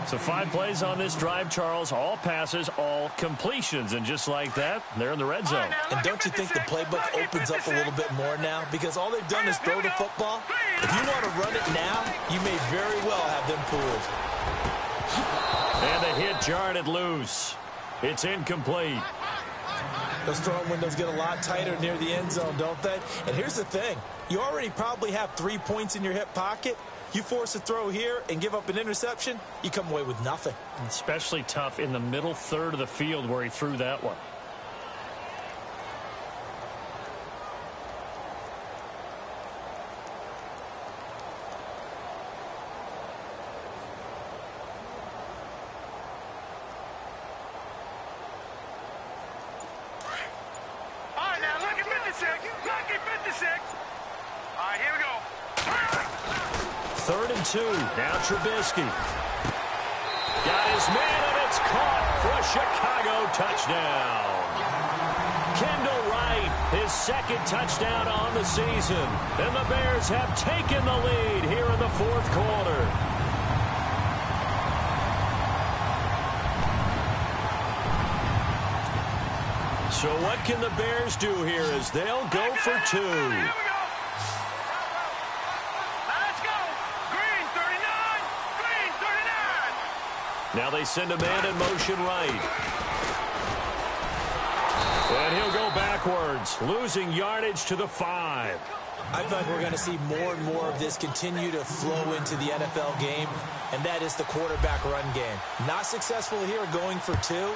So 5 plays on this drive, Charles. All passes, all completions. And just like that, they're in the red zone. And don't you think the playbook opens up a little bit more now? Because all they've done is throw the football. If you want to run it now, you may very well have them fooled. And the hit jarred it loose. It's incomplete. Those throwing windows get a lot tighter near the end zone, don't they? And here's the thing. You already probably have 3 points in your hip pocket. You force a throw here and give up an interception, you come away with nothing. Especially tough in the middle third of the field where he threw that one. Third and 2. Now Trubisky. Got his man, and it's caught for a Chicago touchdown. Kendall Wright, his second touchdown on the season. And the Bears have taken the lead here in the fourth quarter. So what can the Bears do here as they'll go for 2? Now they send a man in motion right. And he'll go backwards, losing yardage to the 5. I feel like we're going to see more and more of this continue to flow into the NFL game, and that is the quarterback run game. Not successful here going for 2,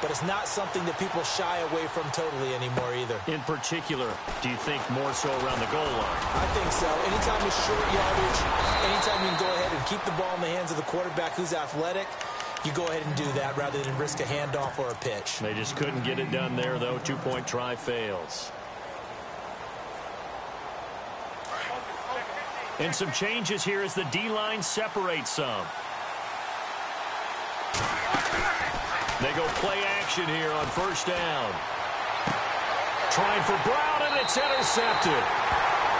but it's not something that people shy away from totally anymore either. In particular, do you think more so around the goal line? I think so. Anytime it's short yardage, anytime you can go ahead and keep the ball in the hands of the quarterback who's athletic, you go ahead and do that rather than risk a handoff or a pitch. They just couldn't get it done there, though. 2-point try fails. And some changes here as the D-line separates some. They go play action here on first down. Trying for Brown, and it's intercepted.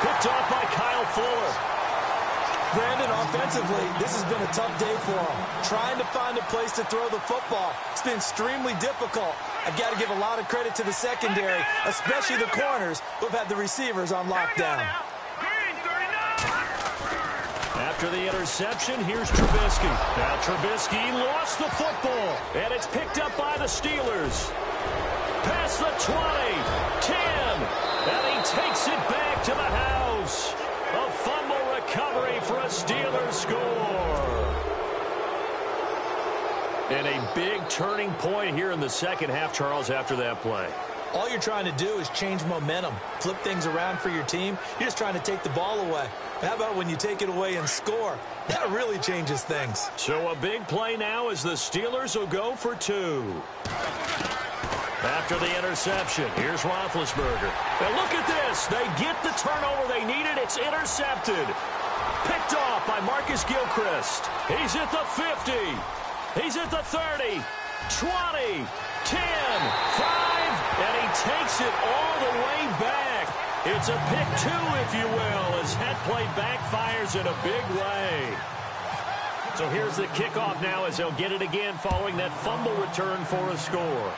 Picked off by Kyle Fuller. Brandon, offensively, this has been a tough day for him. Trying to find a place to throw the football. It's been extremely difficult. I've got to give a lot of credit to the secondary, especially the corners who've had the receivers on lockdown. After the interception, here's Trubisky. Now Trubisky lost the football, and it's picked up by the Steelers. Past the 20, 10, and he takes it back to the house. A fumble recovery for a Steelers score. And a big turning point here in the second half, Charles, after that play. All you're trying to do is change momentum, flip things around for your team. You're just trying to take the ball away. How about when you take it away and score? That really changes things. So a big play now as the Steelers will go for 2. After the interception, here's Roethlisberger. And look at this. They get the turnover they needed. It's intercepted. Picked off by Marcus Gilchrist. He's at the 50. He's at the 30, 20, 10, 5, and he takes it all the way back. It's a pick 2, if you will, as that play backfires in a big way. So here's the kickoff now as they'll get it again following that fumble return for a score.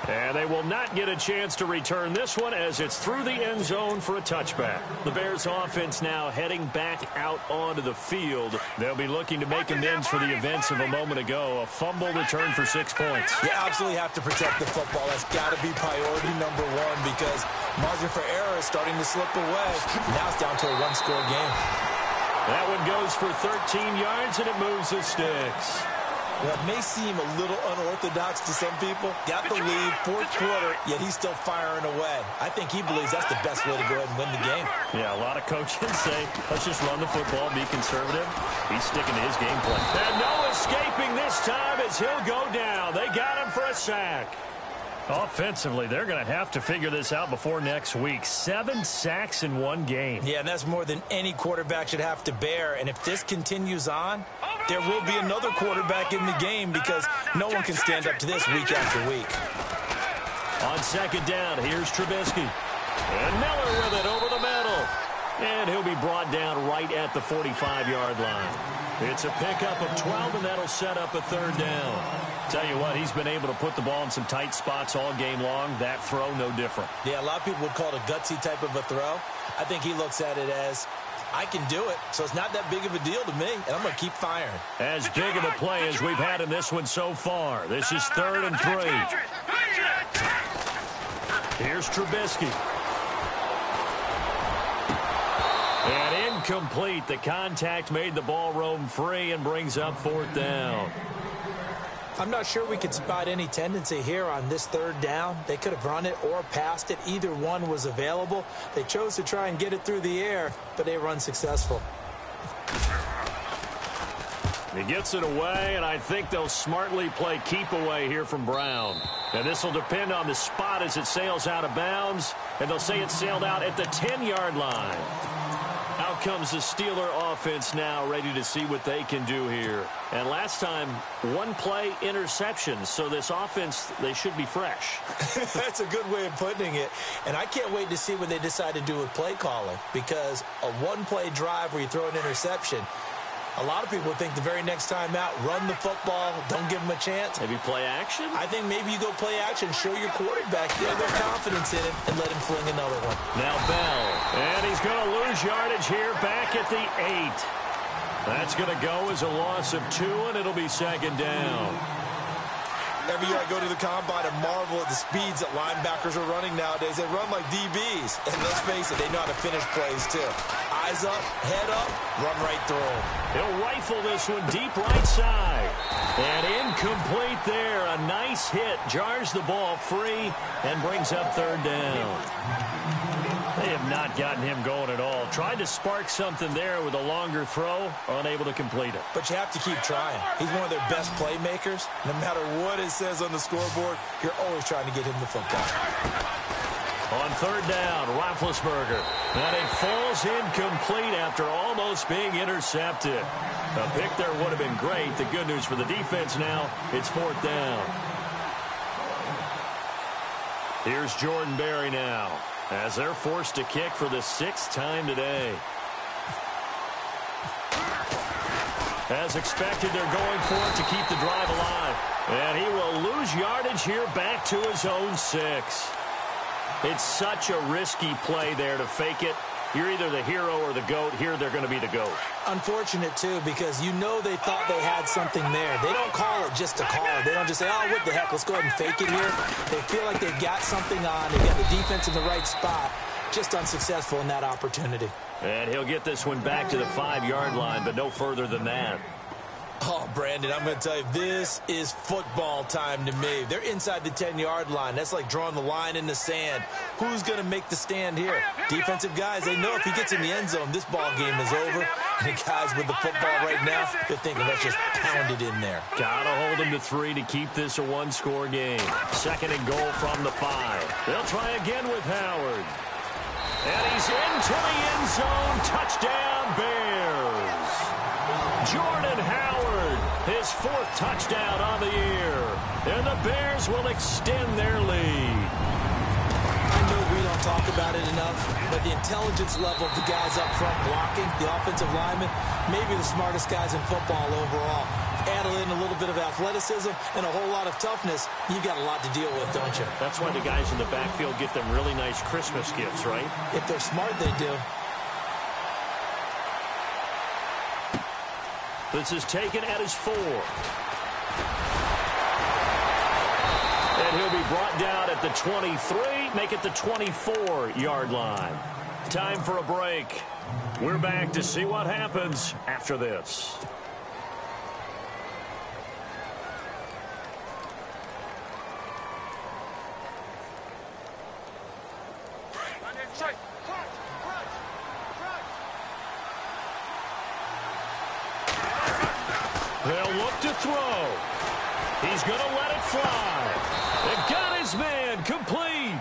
And they will not get a chance to return this one as it's through the end zone for a touchback. The Bears offense now heading back out onto the field. They'll be looking to make amends for the events of a moment ago. A fumble return for 6 points. You absolutely have to protect the football. That's got to be priority number 1 because margin for error is starting to slip away. Now it's down to a 1-score game. That one goes for 13 yards, and it moves the sticks. Well, it may seem a little unorthodox to some people. Got the lead, fourth quarter, yet he's still firing away. I think he believes that's the best way to go ahead and win the game. Yeah, a lot of coaches say, let's just run the football, be conservative. He's sticking to his game plan. And no escaping this time as he'll go down. They got him for a sack. Offensively, they're going to have to figure this out before next week. 7 sacks in one game. Yeah, and that's more than any quarterback should have to bear. And if this continues on, there will be another quarterback in the game because no one can stand up to this week after week. On second down, here's Trubisky. And Miller with it over the middle. And he'll be brought down right at the 45-yard line. It's a pickup of 12, and that'll set up a third down. Tell you what, he's been able to put the ball in some tight spots all game long. That throw, no different. Yeah, a lot of people would call it a gutsy type of a throw. I think he looks at it as, I can do it, so it's not that big of a deal to me, and I'm going to keep firing. As big of a play as we've had in this one so far. This is 3rd and 3. Here's Trubisky. And incomplete. The contact made the ball roam free and brings up 4th down. I'm not sure we could spot any tendency here on this 3rd down. They could have run it or passed it. Either one was available. They chose to try and get it through the air, but they were unsuccessful. He gets it away, and I think they'll smartly play keep away here from Brown. And this will depend on the spot as it sails out of bounds, and they'll say it sailed out at the 10-yard line. Out comes the Steeler offense now, ready to see what they can do here. And last time, 1-play interception, so this offense, they should be fresh. That's a good way of putting it. And I can't wait to see what they decide to do with play calling, because a 1-play drive where you throw an interception, a lot of people think the very next time out, run the football, don't give them a chance. Maybe play action? I think maybe you go play action, show your quarterback their confidence in it, and let him fling another one. Now Bell, and he's going to lose yardage here back at the 8. That's going to go as a loss of 2, and it'll be 2nd down. Every year I go to the combine and marvel at the speeds that linebackers are running nowadays. They run like DBs. And let's face it, they know how to finish plays too. Eyes up, head up, run right through them. He'll rifle this one deep right side. And incomplete there. A nice hit. Jars the ball free and brings up 3rd down. They have not gotten him going at all. Tried to spark something there with a longer throw, unable to complete it. But you have to keep trying. He's one of their best playmakers. No matter what it says on the scoreboard, you're always trying to get him the football. On 3rd down, Roethlisberger. And it falls incomplete after almost being intercepted. A pick there would have been great. The good news for the defense now, it's 4th down. Here's Jordan Berry now, as they're forced to kick for the 6th time today. As expected, they're going for it to keep the drive alive. And he will lose yardage here back to his own 6. It's such a risky play there to fake it. You're either the hero or the GOAT. Here they're going to be the GOAT. Unfortunate, too, because you know they thought they had something there. They don't call it just to call it. They don't just say, oh, what the heck, let's go ahead and fake it here. They feel like they've got something on. They've got the defense in the right spot. Just unsuccessful in that opportunity. And he'll get this one back to the 5-yard line, but no further than that. Oh, Brandon, I'm going to tell you, this is football time to me. They're inside the 10-yard line. That's like drawing the line in the sand. Who's going to make the stand here? Defensive guys, they know if he gets in the end zone, this ball game is over. And the guys with the football right now, they're thinking, let's just pound it in there. Gotta hold him to 3 to keep this a 1-score game. 2nd and goal from the 5. They'll try again with Howard. And he's into the end zone. Touchdown, Bears. Jordan Howard, his 4th touchdown on the year. And the Bears will extend their lead. I know we don't talk about it enough, but the intelligence level of the guys up front blocking, the offensive linemen, maybe the smartest guys in football overall. Add in a little bit of athleticism and a whole lot of toughness, you've got a lot to deal with, don't you? That's why the guys in the backfield get them really nice Christmas gifts, right? If they're smart, they do. This is taken at his 4. And he'll be brought down at the 23, make it the 24-yard line. Time for a break. We're back to see what happens after this. They'll look to throw. He's going to let it fly. They got his man complete.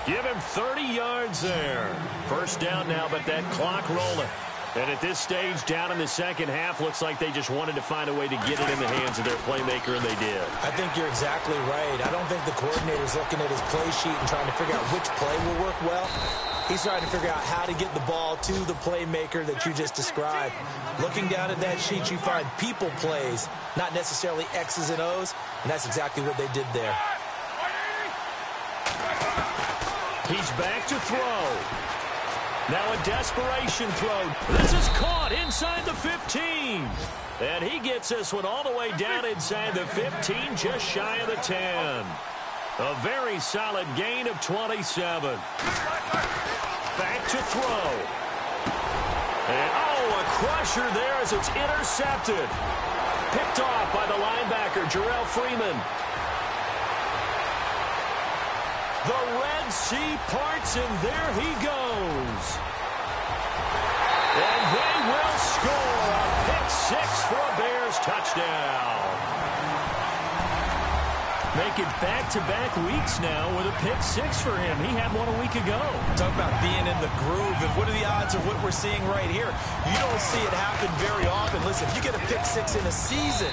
Give him 30 yards there. 1st down now, but that clock rolling. And at this stage, down in the 2nd half, looks like they just wanted to find a way to get it in the hands of their playmaker, and they did. I think you're exactly right. I don't think the coordinator's looking at his play sheet and trying to figure out which play will work well. He's trying to figure out how to get the ball to the playmaker that you just described. Looking down at that sheet, you find people plays, not necessarily X's and O's, and that's exactly what they did there. He's back to throw. Now a desperation throw. This is caught inside the 15. And he gets this one all the way down inside the 15, just shy of the 10. A very solid gain of 27. Back to throw. And, oh, a crusher there as it's intercepted. Picked off by the linebacker, Jarrell Freeman. The Red Sea parts, and there he goes. And they will score a pick six for a Bears touchdown. Make it back-to-back weeks now with a pick six for him. He had one a week ago. Talk about being in the groove. And what are the odds of what we're seeing right here? You don't see it happen very often. Listen, if you get a pick six in a season,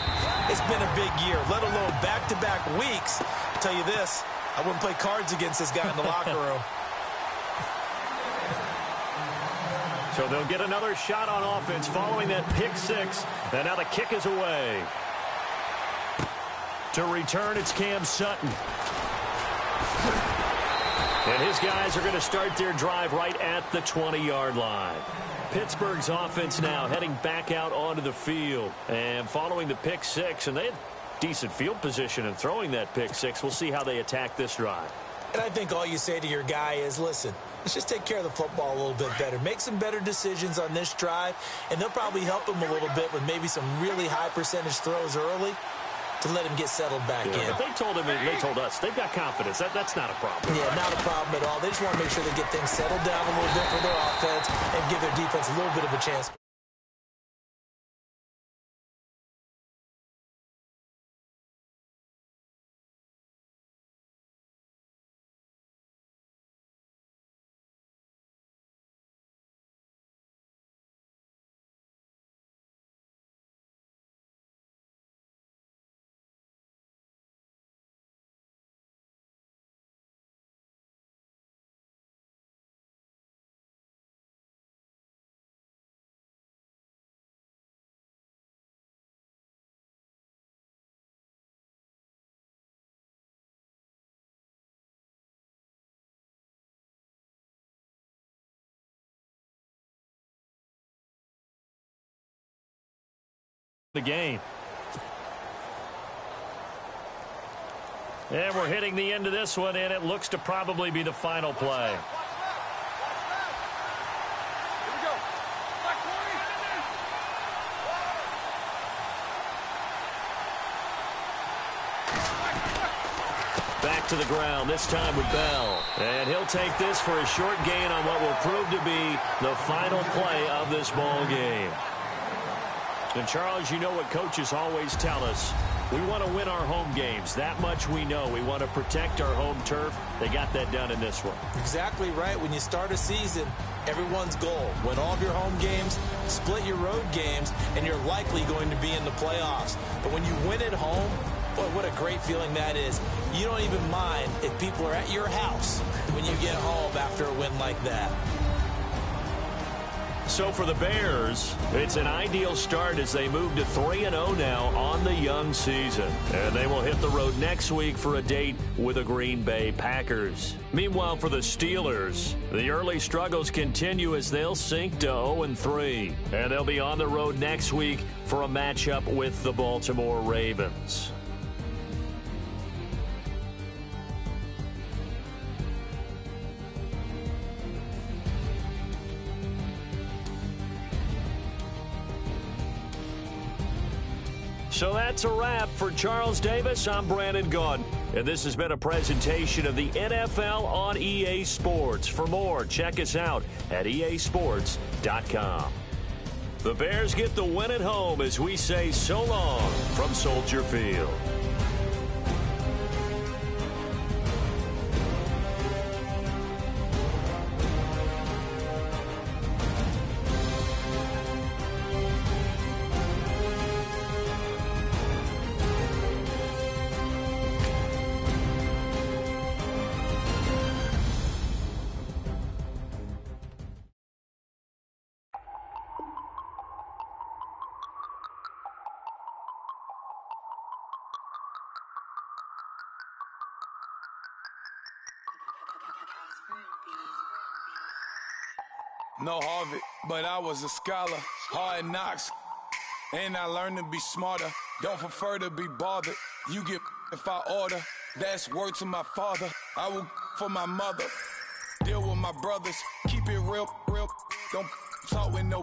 it's been a big year, let alone back-to-back weeks. I'll tell you this, I wouldn't play cards against this guy in the locker room. So they'll get another shot on offense following that pick six. And now the kick is away. To return, it's Cam Sutton. And his guys are going to start their drive right at the 20-yard line. Pittsburgh's offense now heading back out onto the field. And following the pick six, and they had decent field position in throwing that pick six. We'll see how they attack this drive. And I think all you say to your guy is, listen, let's just take care of the football a little bit better. Make some better decisions on this drive, and they'll probably help him a little bit with maybe some really high percentage throws early to let him get settled back in. But they told him, and they told us, they've got confidence. That's not a problem. Yeah, not a problem at all. They just want to make sure they get things settled down a little bit for their offense and give their defense a little bit of a chance. The game. And we're hitting the end of this one, and it looks to probably be the final play. Here we go. Back to the ground, this time with Bell. And he'll take this for a short gain on what will prove to be the final play of this ball game. And, Charles, you know what coaches always tell us. We want to win our home games. That much we know. We want to protect our home turf. They got that done in this one. Exactly right. When you start a season, everyone's goal, win all of your home games, split your road games, and you're likely going to be in the playoffs. But when you win at home, boy, what a great feeling that is. You don't even mind if people are at your house when you get home after a win like that. So for the Bears, it's an ideal start as they move to 3-0 now on the young season. And they will hit the road next week for a date with the Green Bay Packers. Meanwhile, for the Steelers, the early struggles continue as they'll sink to 0-3. And they'll be on the road next week for a matchup with the Baltimore Ravens. So that's a wrap. For Charles Davis, I'm Brandon Gaudin. And this has been a presentation of the NFL on EA Sports. For more, check us out at easports.com. The Bears get the win at home as we say so long from Soldier Field. No Harvard, but I was a scholar. Hard knocks, and I learned to be smarter. Don't prefer to be bothered. You get if I order. That's word to my father. I will for my mother. Deal with my brothers. Keep it real, real. Don't talk with no